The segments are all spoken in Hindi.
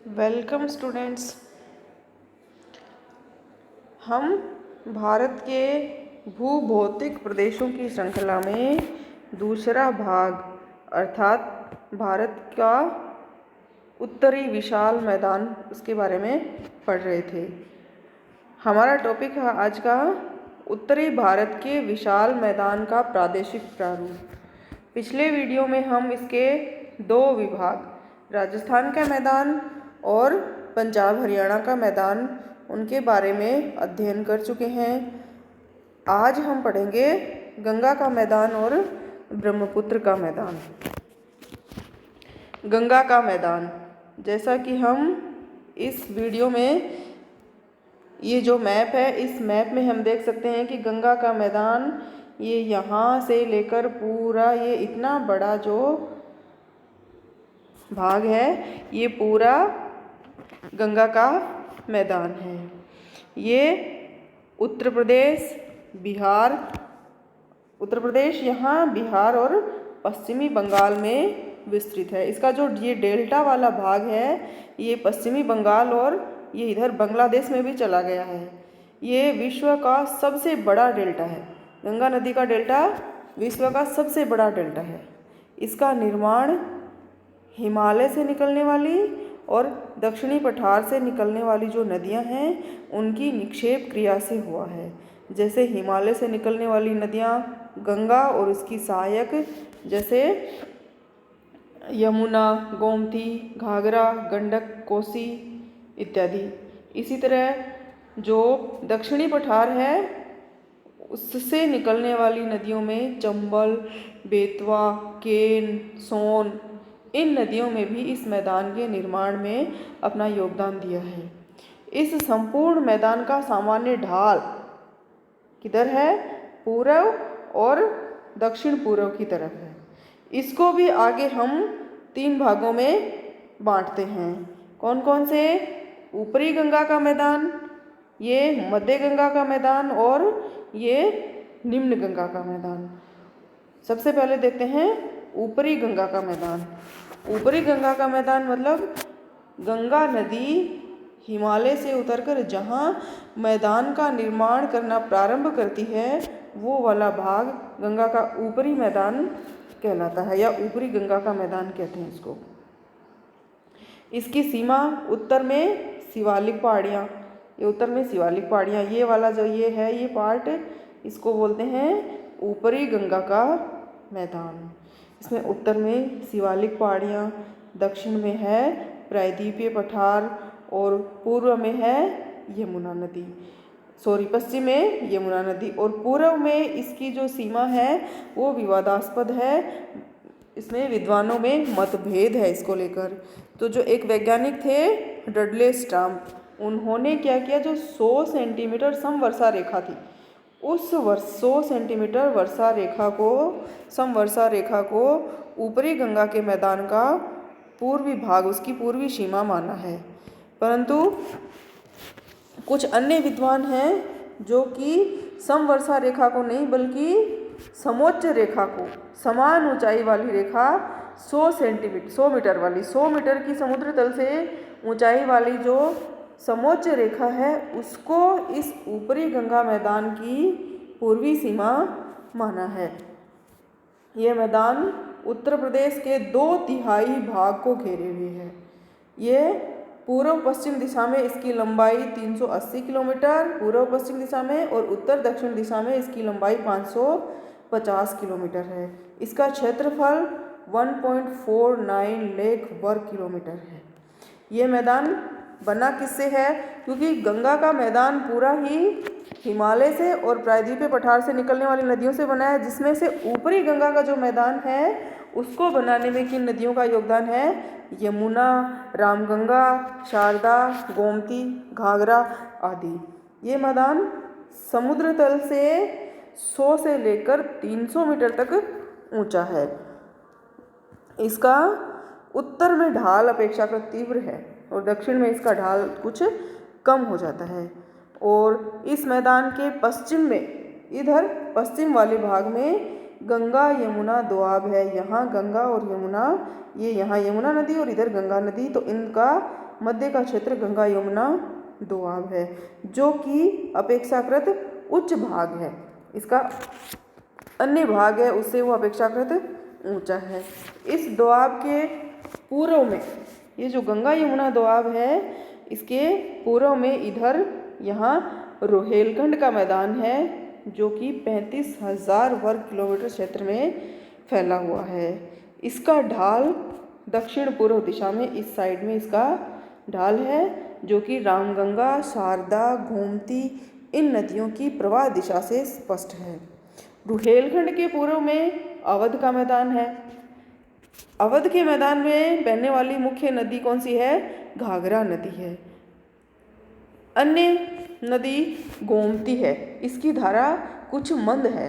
Welcome students. हम भारत के भूभौतिक प्रदेशों की श्रृंखला में दूसरा भाग अर्थात भारत का उत्तरी विशाल मैदान उसके बारे में पढ़ रहे थे। हमारा टॉपिक है आज का उत्तरी भारत के विशाल मैदान का प्रादेशिक प्रारूप। पिछले वीडियो में हम इसके दो विभाग राजस्थान का मैदान और पंजाब हरियाणा का मैदान उनके बारे में अध्ययन कर चुके हैं। आज हम पढ़ेंगे गंगा का मैदान और ब्रह्मपुत्र का मैदान। गंगा का मैदान, जैसा कि हम इस वीडियो में ये जो मैप है, इस मैप में हम देख सकते हैं कि गंगा का मैदान ये यहाँ से लेकर पूरा ये इतना बड़ा जो भाग है ये पूरा गंगा का मैदान है। ये उत्तर प्रदेश यहाँ बिहार और पश्चिमी बंगाल में विस्तृत है। इसका जो ये डेल्टा वाला भाग है ये पश्चिमी बंगाल और ये इधर बांग्लादेश में भी चला गया है। ये विश्व का सबसे बड़ा डेल्टा है। गंगा नदी का डेल्टा विश्व का सबसे बड़ा डेल्टा है। इसका निर्माण हिमालय से निकलने वाली और दक्षिणी पठार से निकलने वाली जो नदियां हैं उनकी निक्षेप क्रिया से हुआ है। जैसे हिमालय से निकलने वाली नदियां गंगा और उसकी सहायक जैसे यमुना, गोमती, घाघरा, गंडक, कोसी इत्यादि। इसी तरह जो दक्षिणी पठार है उससे निकलने वाली नदियों में चंबल, बेतवा, केन, सोन, इन नदियों में भी इस मैदान के निर्माण में अपना योगदान दिया है। इस संपूर्ण मैदान का सामान्य ढाल किधर है? पूर्व और दक्षिण पूर्व की तरफ है। इसको भी आगे हम तीन भागों में बांटते हैं। कौन कौन से? ऊपरी गंगा का मैदान, ये मध्य गंगा का मैदान और ये निम्न गंगा का मैदान। सबसे पहले देखते हैं ऊपरी गंगा का मैदान। ऊपरी गंगा का मैदान मतलब गंगा नदी हिमालय से उतरकर जहाँ मैदान का निर्माण करना प्रारंभ करती है वो वाला भाग गंगा का ऊपरी मैदान कहलाता है या ऊपरी गंगा का मैदान कहते हैं इसको। इसकी सीमा उत्तर में शिवालिक पहाड़ियाँ, ये उत्तर में शिवालिक पहाड़ियाँ, ये वाला जो ये है ये पार्ट इसको बोलते हैं ऊपरी गंगा का मैदान। इसमें उत्तर में शिवालिक पहाड़ियाँ, दक्षिण में है प्रायद्वीपीय पठार और पूर्व में है यमुना नदी, पश्चिम में यमुना नदी और पूर्व में इसकी जो सीमा है वो विवादास्पद है। इसमें विद्वानों में मतभेद है इसको लेकर। तो जो एक वैज्ञानिक थे डडले स्टाम्प, उन्होंने क्या किया, जो 100 सेंटीमीटर समवर्षा रेखा थी उस 100 सेंटीमीटर समवर्षा रेखा को ऊपरी गंगा के मैदान का पूर्वी भाग, उसकी पूर्वी सीमा माना है। परंतु कुछ अन्य विद्वान हैं जो कि समवर्षा रेखा को नहीं बल्कि समोच्च रेखा को, समान ऊंचाई वाली रेखा 100 मीटर वाली, 100 मीटर की समुद्र तल से ऊंचाई वाली जो समोच्च रेखा है उसको इस ऊपरी गंगा मैदान की पूर्वी सीमा माना है। यह मैदान उत्तर प्रदेश के 2/3 भाग को घेरे हुए है। ये पूर्व पश्चिम दिशा में इसकी लंबाई 380 किलोमीटर पूर्व पश्चिम दिशा में और उत्तर दक्षिण दिशा में इसकी लंबाई 550 किलोमीटर है। इसका क्षेत्रफल 1.49 लाख वर्ग किलोमीटर है। ये मैदान बना किससे है? क्योंकि गंगा का मैदान पूरा ही हिमालय से और प्रायद्वीपीय पठार से निकलने वाली नदियों से बना है, जिसमें से ऊपरी गंगा का जो मैदान है उसको बनाने में किन नदियों का योगदान है? यमुना, रामगंगा, शारदा, गोमती, घाघरा आदि। ये मैदान समुद्र तल से 100 से लेकर 300 मीटर तक ऊंचा है। इसका उत्तर में ढाल अपेक्षाकृत तीव्र है और दक्षिण में इसका ढाल कुछ कम हो जाता है। और इस मैदान के पश्चिम में, इधर पश्चिम वाले भाग में गंगा यमुना दोआब है। यहाँ गंगा और यमुना, ये यहाँ यमुना नदी और इधर गंगा नदी, तो इनका मध्य का क्षेत्र गंगा यमुना दोआब है, जो कि अपेक्षाकृत उच्च भाग है। इसका अन्य भाग है उससे वो अपेक्षाकृत ऊंचा है। इस दोआब के पूर्व में, ये जो गंगा यमुना दोआब है, इसके पूर्व में इधर यहाँ रोहेलखंड का मैदान है, जो कि 35,000 वर्ग किलोमीटर क्षेत्र में फैला हुआ है। इसका ढाल दक्षिण पूर्व दिशा में, इस साइड में इसका ढाल है, जो कि रामगंगा, शारदा, गोमती इन नदियों की प्रवाह दिशा से स्पष्ट है। रुहेलखंड के पूर्व में अवध का मैदान है। अवध के मैदान में बहने वाली मुख्य नदी कौन सी है? घाघरा नदी है। अन्य नदी गोमती है। इसकी धारा कुछ मंद है।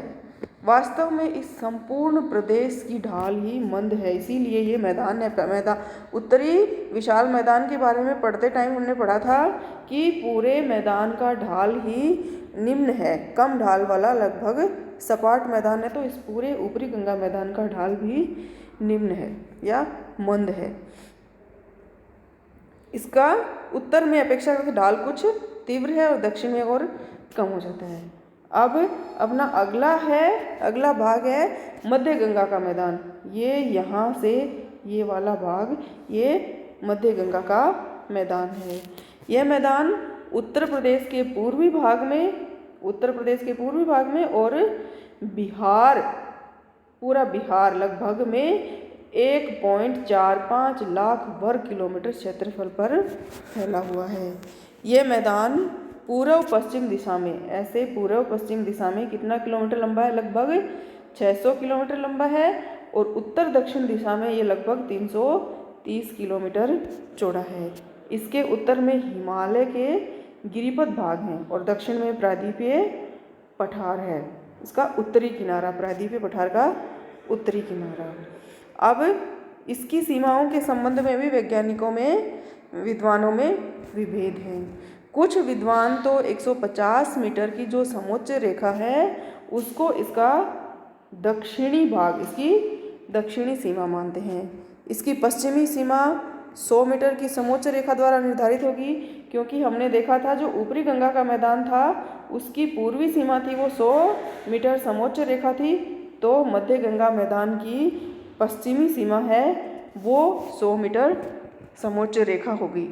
वास्तव में इस संपूर्ण प्रदेश की ढाल ही मंद है, इसीलिए ये मैदान है। उत्तरी विशाल मैदान के बारे में पढ़ते टाइम हमने पढ़ा था कि पूरे मैदान का ढाल ही निम्न है, कम ढाल वाला लगभग सपाट मैदान है, तो इस पूरे ऊपरी गंगा मैदान का ढाल भी निम्न है या मंद है। इसका उत्तर में अपेक्षाकृत ढाल कुछ तीव्र है और दक्षिण में और कम हो जाता है। अब अपना अगला भाग है मध्य गंगा का मैदान। ये यहाँ से ये वाला भाग, ये मध्य गंगा का मैदान है। यह मैदान उत्तर प्रदेश के पूर्वी भाग में और बिहार, पूरा बिहार लगभग में 1.45 लाख वर्ग किलोमीटर क्षेत्रफल पर फैला हुआ है। ये मैदान पूर्व पश्चिम दिशा में, ऐसे पूर्व पश्चिम दिशा में कितना किलोमीटर लंबा है? लगभग 600 किलोमीटर लंबा है, और उत्तर दक्षिण दिशा में ये लगभग 330 किलोमीटर चौड़ा है। इसके उत्तर में हिमालय के गिरिपथ भाग हैं और दक्षिण में प्रायद्वीपीय पठार है। इसका उत्तरी किनारा, प्रायद्वीपीय पठार का उत्तरी किनारा। अब इसकी सीमाओं के संबंध में भी विद्वानों में विभेद हैं। कुछ विद्वान तो 150 मीटर की जो समोच्च रेखा है उसको इसका दक्षिणी भाग, इसकी दक्षिणी सीमा मानते हैं। इसकी पश्चिमी सीमा 100 मीटर की समोच्च रेखा द्वारा निर्धारित होगी, क्योंकि हमने देखा था जो ऊपरी गंगा का मैदान था उसकी पूर्वी सीमा थी वो 100 मीटर समोच्च रेखा थी, तो मध्य गंगा मैदान की पश्चिमी सीमा है वो 100 मीटर समोच्च रेखा होगी।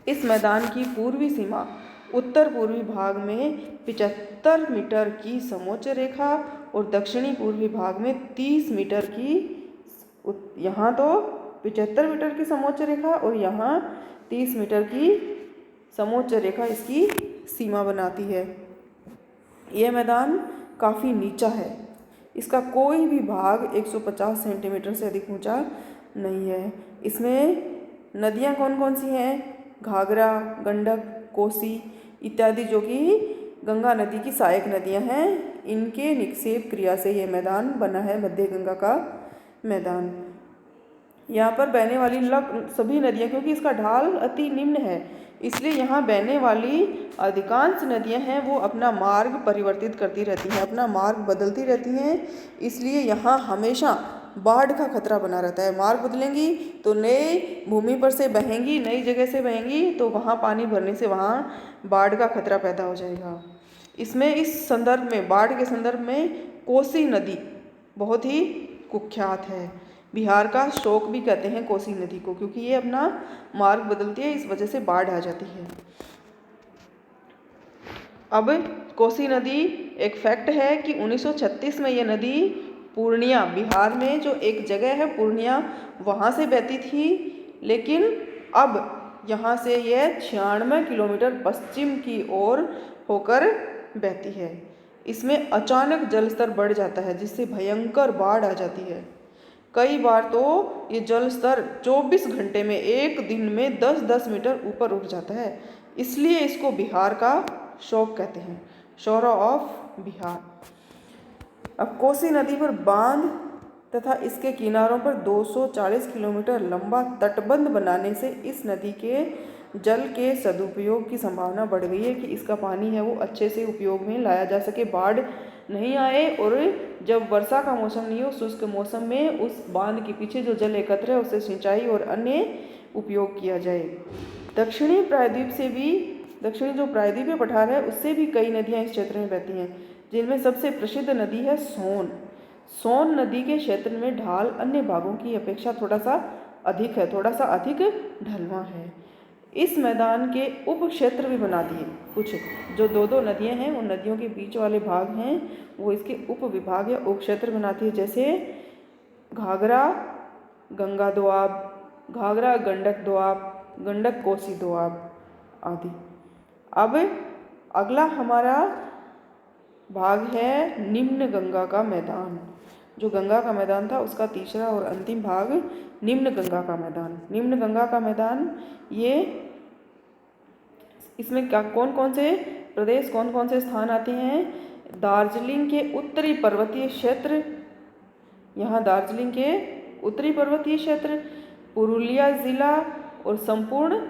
इस मैदान की पूर्वी सीमा उत्तर पूर्वी भाग में 75 मीटर की समोच्च रेखा और दक्षिणी पूर्वी भाग में 30 मीटर की, यहाँ तो 75 मीटर की समोच्च रेखा और यहाँ 30 मीटर की समोच्च रेखा इसकी सीमा बनाती है। यह मैदान काफ़ी नीचा है। इसका कोई भी भाग 150 सेंटीमीटर से अधिक ऊंचा नहीं है। इसमें नदियाँ कौन कौन सी हैं? घाघरा, गंडक, कोसी इत्यादि, जो कि गंगा नदी की सहायक नदियाँ हैं, इनके निक्षेप क्रिया से ये मैदान बना है, मध्य गंगा का मैदान। यहाँ पर बहने वाली सभी नदियाँ, क्योंकि इसका ढाल अति निम्न है, इसलिए यहाँ बहने वाली अधिकांश नदियाँ हैं वो अपना मार्ग परिवर्तित करती रहती हैं, अपना मार्ग बदलती रहती हैं, इसलिए यहाँ हमेशा बाढ़ का खतरा बना रहता है। मार्ग बदलेंगी तो नए भूमि पर से बहेंगी, नई जगह से बहेंगी, तो वहाँ पानी भरने से वहाँ बाढ़ का खतरा पैदा हो जाएगा। इसमें इस संदर्भ में, बाढ़ के संदर्भ में कोसी नदी बहुत ही कुख्यात है। बिहार का शोक भी कहते हैं कोसी नदी को, क्योंकि ये अपना मार्ग बदलती है, इस वजह से बाढ़ आ जाती है। अब कोसी नदी, एक फैक्ट है कि 1936 में ये नदी पूर्णिया, बिहार में जो एक जगह है पूर्णिया, वहाँ से बहती थी, लेकिन अब यहाँ से यह 96 किलोमीटर पश्चिम की ओर होकर बहती है। इसमें अचानक जल स्तर बढ़ जाता है, जिससे भयंकर बाढ़ आ जाती है। कई बार तो ये जल स्तर 24 घंटे में, एक दिन में 10-10 मीटर ऊपर उठ जाता है, इसलिए इसको बिहार का शोक कहते हैं, शोर ऑफ बिहार। अब कोसी नदी पर बांध तथा इसके किनारों पर 240 किलोमीटर लंबा तटबंध बनाने से इस नदी के जल के सदुपयोग की संभावना बढ़ गई है कि इसका पानी है वो अच्छे से उपयोग में लाया जा सके, बाढ़ नहीं आए और जब वर्षा का मौसम नहीं हो, शुष्क मौसम में उस बांध के पीछे जो जल एकत्र है उससे सिंचाई और अन्य उपयोग किया जाए। दक्षिणी जो प्रायद्वीपीय पठार है उससे भी कई नदियाँ इस क्षेत्र में बहती हैं, जिनमें सबसे प्रसिद्ध नदी है सोन। सोन नदी के क्षेत्र में ढाल अन्य भागों की अपेक्षा थोड़ा सा अधिक ढलवां है। इस मैदान के उप क्षेत्र भी बना दिए, कुछ जो दो नदियां हैं उन नदियों के बीच वाले भाग हैं वो इसके उप विभाग या उप क्षेत्र बनाती है, जैसे घाघरा गंगा दोआब, घाघरा गंडक दोआब, गंडक कोसी दोआब आदि। अब अगला हमारा भाग है निम्न गंगा का मैदान। जो गंगा का मैदान था उसका तीसरा और अंतिम भाग निम्न गंगा का मैदान। निम्न गंगा का मैदान ये इसमें कौन कौन से प्रदेश, कौन कौन से स्थान आते हैं? दार्जिलिंग के उत्तरी पर्वतीय क्षेत्र, यहाँ दार्जिलिंग के उत्तरी पर्वतीय क्षेत्र, पुरुलिया जिला और संपूर्ण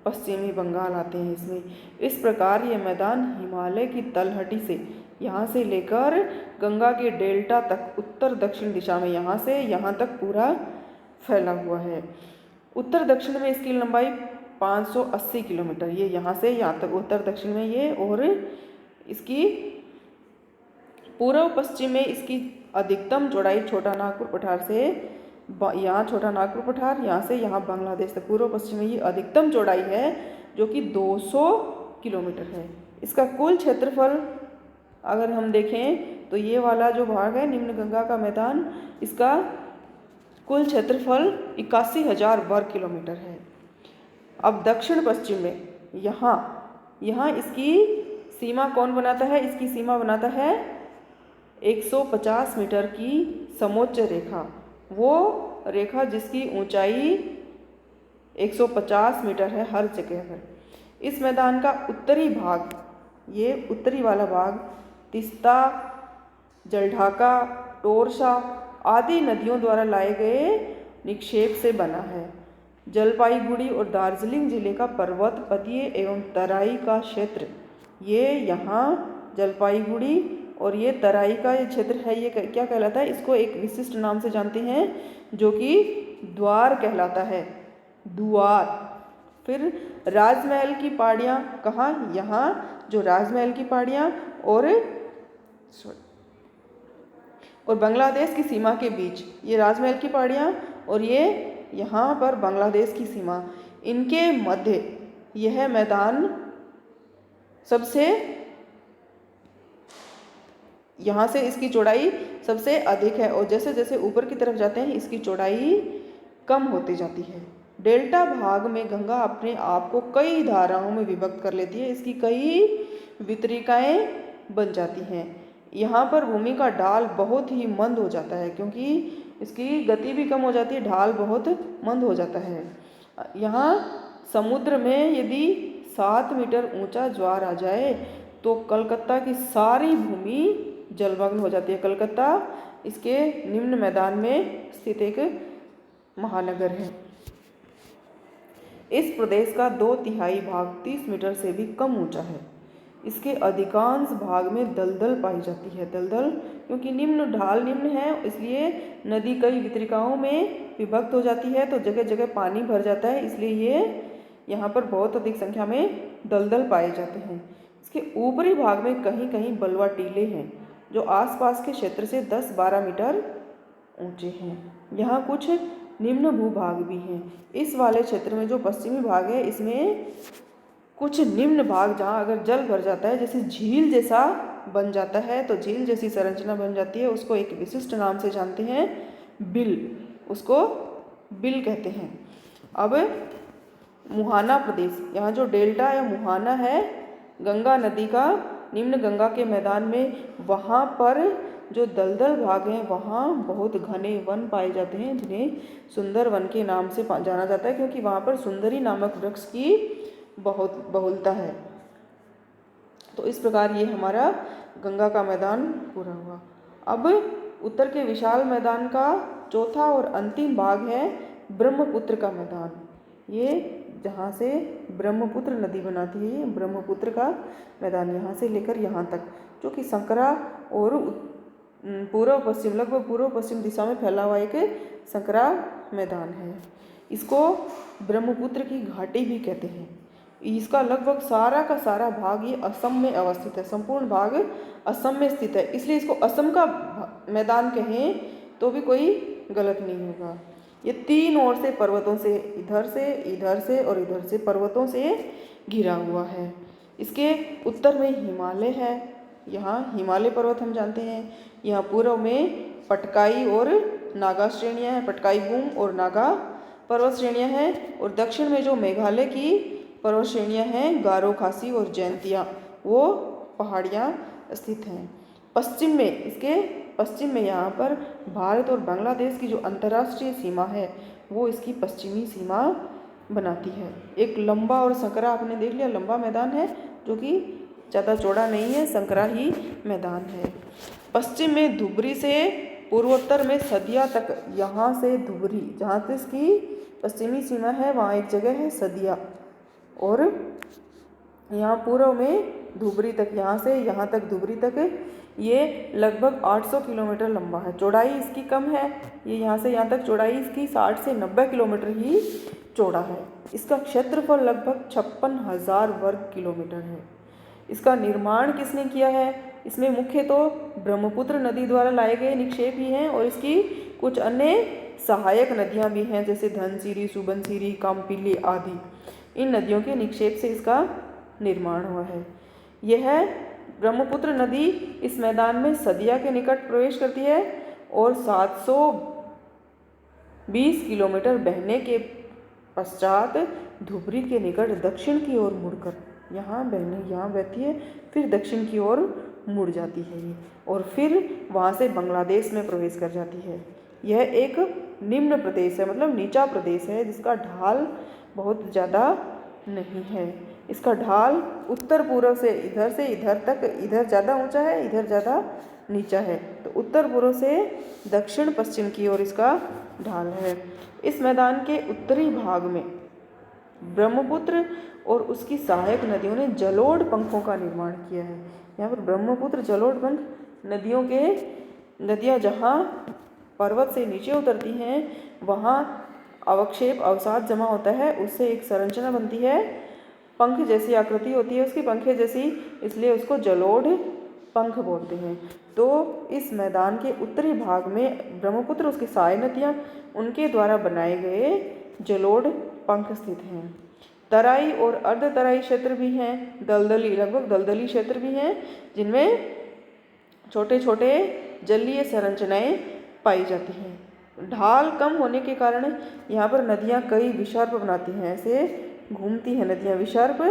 पश्चिमी बंगाल आते हैं इसमें। इस प्रकार ये मैदान हिमालय की तलहटी से यहाँ से लेकर गंगा के डेल्टा तक उत्तर दक्षिण दिशा में यहाँ से यहाँ तक पूरा फैला हुआ है। उत्तर दक्षिण में इसकी लंबाई 580 किलोमीटर, ये यहाँ से यहाँ तक उत्तर दक्षिण में ये, और इसकी पूर्व पश्चिम में इसकी अधिकतम चौड़ाई छोटा नागपुर पठार से यहाँ छोटा नागपुर पठार, यहाँ से यहाँ बांग्लादेश तक पूर्व पश्चिम में ये अधिकतम चौड़ाई है जो कि 200 किलोमीटर है। इसका कुल क्षेत्रफल अगर हम देखें तो ये वाला जो भाग है निम्न गंगा का मैदान, इसका कुल क्षेत्रफल 81,000 वर्ग किलोमीटर है। अब दक्षिण पश्चिम में यहाँ इसकी सीमा कौन बनाता है? इसकी सीमा बनाता है 150 मीटर की समोच्च रेखा, वो रेखा जिसकी ऊंचाई 150 मीटर है हर जगह पर। इस मैदान का उत्तरी भाग, ये उत्तरी वाला भाग तिस्ता, जलढाका, टोरसा आदि नदियों द्वारा लाए गए निक्षेप से बना है। जलपाईगुड़ी और दार्जिलिंग जिले का पर्वतपदीय एवं तराई का क्षेत्र, ये यहाँ जलपाईगुड़ी और ये तराई का ये क्षेत्र है, ये क्या कहलाता है? इसको एक विशिष्ट नाम से जानते हैं जो कि द्वार कहलाता है, द्वार। फिर राजमहल की पहाड़ियाँ कहाँ? यहाँ जो राजमहल की पहाड़ियाँ और बांग्लादेश की सीमा के बीच ये राजमहल की पहाड़ियाँ और ये यहाँ पर बांग्लादेश की सीमा, इनके मध्य यह मैदान सबसे, यहाँ से इसकी चौड़ाई सबसे अधिक है और जैसे जैसे ऊपर की तरफ जाते हैं इसकी चौड़ाई कम होती जाती है। डेल्टा भाग में गंगा अपने आप को कई धाराओं में विभक्त कर लेती है, इसकी कई वितरिकाएं बन जाती हैं। यहाँ पर भूमि का ढाल बहुत ही मंद हो जाता है क्योंकि इसकी गति भी कम हो जाती है, ढाल बहुत मंद हो जाता है। यहाँ समुद्र में यदि 7 मीटर ऊंचा ज्वार आ जाए तो कलकत्ता की सारी भूमि जलमग्न हो जाती है। कलकत्ता इसके निम्न मैदान में स्थित एक महानगर है। इस प्रदेश का 2/3 भाग 30 मीटर से भी कम ऊंचा है। इसके अधिकांश भाग में दलदल पाई जाती है। दलदल क्योंकि ढाल निम्न है इसलिए नदी कई वितरिकाओं में विभक्त हो जाती है तो जगह जगह पानी भर जाता है, इसलिए ये यहाँ पर बहुत अधिक संख्या में दलदल पाए जाते हैं। इसके ऊपरी भाग में कहीं कहीं बलुआ टीले हैं जो आसपास के क्षेत्र से 10-12 मीटर ऊंचे हैं। यहाँ कुछ निम्न भूभाग भी हैं। इस वाले क्षेत्र में जो पश्चिमी भाग है इसमें कुछ निम्न भाग जहाँ अगर जल भर जाता है जैसे झील जैसा बन जाता है तो झील जैसी संरचना बन जाती है, उसको एक विशिष्ट नाम से जानते हैं, बिल, उसको बिल कहते हैं। अब मुहाना प्रदेश, यहाँ जो डेल्टा या मुहाना है गंगा नदी का निम्न गंगा के मैदान में, वहाँ पर जो दलदल भाग हैं वहाँ बहुत घने वन पाए जाते हैं जिन्हें सुंदर वन के नाम से जाना जाता है क्योंकि वहाँ पर सुंदरी नामक वृक्ष की बहुत बहुलता है। तो इस प्रकार ये हमारा गंगा का मैदान पूरा हुआ। अब उत्तर के विशाल मैदान का चौथा और अंतिम भाग है ब्रह्मपुत्र का मैदान। ये जहाँ से ब्रह्मपुत्र नदी बनाती है, ब्रह्मपुत्र का मैदान यहाँ से लेकर यहाँ तक, जो कि संकरा और पूर्व पश्चिम, लगभग पूर्व पश्चिम दिशा में फैला हुआ एक संकरा मैदान है। इसको ब्रह्मपुत्र की घाटी भी कहते हैं। इसका लगभग सारा का सारा भाग ये असम में अवस्थित है, संपूर्ण भाग असम में स्थित है, इसलिए इसको असम का मैदान कहें तो भी कोई गलत नहीं होगा। ये तीन ओर से पर्वतों से, इधर से, इधर से और इधर से पर्वतों से घिरा हुआ है। इसके उत्तर में हिमालय है, यहाँ हिमालय पर्वत हम जानते हैं। यहाँ पूर्व में पटकाई और नागा श्रेणियाँ हैं, पटकाई भूम और नागा पर्वत श्रेणियाँ हैं, और दक्षिण में जो मेघालय की पर्वत श्रेणियाँ हैं, गारो, खासी और जयंतिया, वो पहाड़ियाँ स्थित हैं। पश्चिम में, इसके पश्चिम में यहाँ पर भारत और बांग्लादेश की जो अंतर्राष्ट्रीय सीमा है वो इसकी पश्चिमी सीमा बनाती है। एक लंबा और संकरा आपने देख लिया, लंबा मैदान है जो कि ज़्यादा चौड़ा नहीं है, संकरा ही मैदान है। पश्चिम में धुबरी से पूर्वोत्तर में सदिया तक, यहाँ से धुबरी, जहाँ तक इसकी पश्चिमी सीमा है वहाँ एक जगह है सदिया, और यहाँ पूर्व में धुबरी तक, यहाँ से यहाँ तक धुबरी तक ये लगभग 800 किलोमीटर लंबा है। चौड़ाई इसकी कम है, ये यहाँ से यहाँ तक चौड़ाई इसकी 60 से 90 किलोमीटर ही चौड़ा है। इसका क्षेत्रफल लगभग 56,000 वर्ग किलोमीटर है। इसका निर्माण किसने किया है? इसमें मुख्य तो ब्रह्मपुत्र नदी द्वारा लाए गए निक्षेप ही हैं, और इसकी कुछ अन्य सहायक नदियाँ भी हैं, जैसे धनसिरी, सुबनसिरी, कामपिली आदि। इन नदियों के निक्षेप से इसका निर्माण हुआ है। यह ब्रह्मपुत्र नदी इस मैदान में सदिया के निकट प्रवेश करती है और 720 किलोमीटर बहने के पश्चात धुबरी के निकट दक्षिण की ओर मुड़कर यहाँ बहती है, फिर दक्षिण की ओर मुड़ जाती है ये, और फिर वहाँ से बांग्लादेश में प्रवेश कर जाती है। यह एक निम्न प्रदेश है, मतलब नीचा प्रदेश है, जिसका ढाल बहुत ज़्यादा नहीं है। इसका ढाल उत्तर पूर्व से इधर तक, इधर ज़्यादा ऊंचा है, इधर ज़्यादा नीचा है, तो उत्तर पूर्व से दक्षिण पश्चिम की ओर इसका ढाल है। इस मैदान के उत्तरी भाग में ब्रह्मपुत्र और उसकी सहायक नदियों ने जलोढ़ पंखों का निर्माण किया है। यहाँ पर ब्रह्मपुत्र जलोढ़ पंख नदियाँ जहाँ पर्वत से नीचे उतरती हैं वहाँ अवक्षेप, अवसाद जमा होता है, उससे एक संरचना बनती है, पंख जैसी आकृति होती है उसकी, पंखे जैसी, इसलिए उसको जलोढ़ पंख बोलते हैं। तो इस मैदान के उत्तरी भाग में ब्रह्मपुत्र, उसकी सहायक नदियाँ, उनके द्वारा बनाए गए जलोढ़ पंख स्थित हैं। तराई और अर्ध तराई क्षेत्र भी हैं, दलदली, लगभग दलदली क्षेत्र भी हैं, जिनमें छोटे छोटे जलीय संरचनाएं पाई जाती हैं। ढाल कम होने के कारण यहाँ पर नदियाँ कई विसर्प बनाती हैं, ऐसे घूमती हैं नदियाँ, विसर्प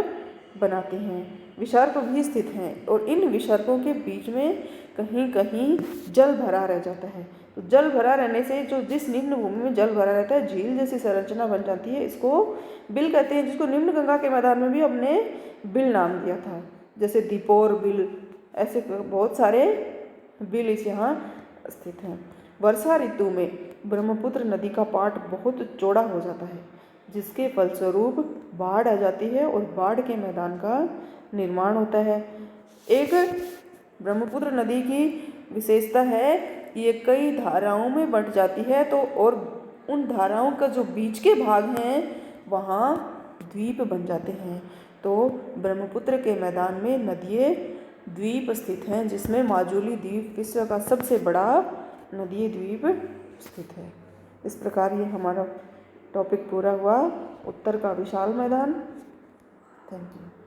बनाती हैं, विसर्प भी स्थित हैं, और इन विसर्पों के बीच में कहीं कहीं जल भरा रह जाता है। तो जल भरा रहने से जो जिस निम्न भूमि में जल भरा रहता है, झील जैसी संरचना बन जाती है, इसको बिल कहते हैं, जिसको निम्न गंगा के मैदान में भी हमने बिल नाम दिया था, जैसे दीपोर बिल, ऐसे बहुत सारे बिल इस यहाँ स्थित हैं। वर्षा ऋतु में ब्रह्मपुत्र नदी का पाट बहुत चौड़ा हो जाता है, जिसके फलस्वरूप बाढ़ आ जाती है और बाढ़ के मैदान का निर्माण होता है। एक ब्रह्मपुत्र नदी की विशेषता है कि ये कई धाराओं में बंट जाती है, तो और उन धाराओं का जो बीच के भाग हैं वहाँ द्वीप बन जाते हैं। तो ब्रह्मपुत्र के मैदान में नदिये द्वीप स्थित हैं, जिसमें माजुली द्वीप विश्व का सबसे बड़ा नदीय द्वीप स्थित है। इस प्रकार ये हमारा टॉपिक पूरा हुआ, उत्तर का विशाल मैदान। Thank you.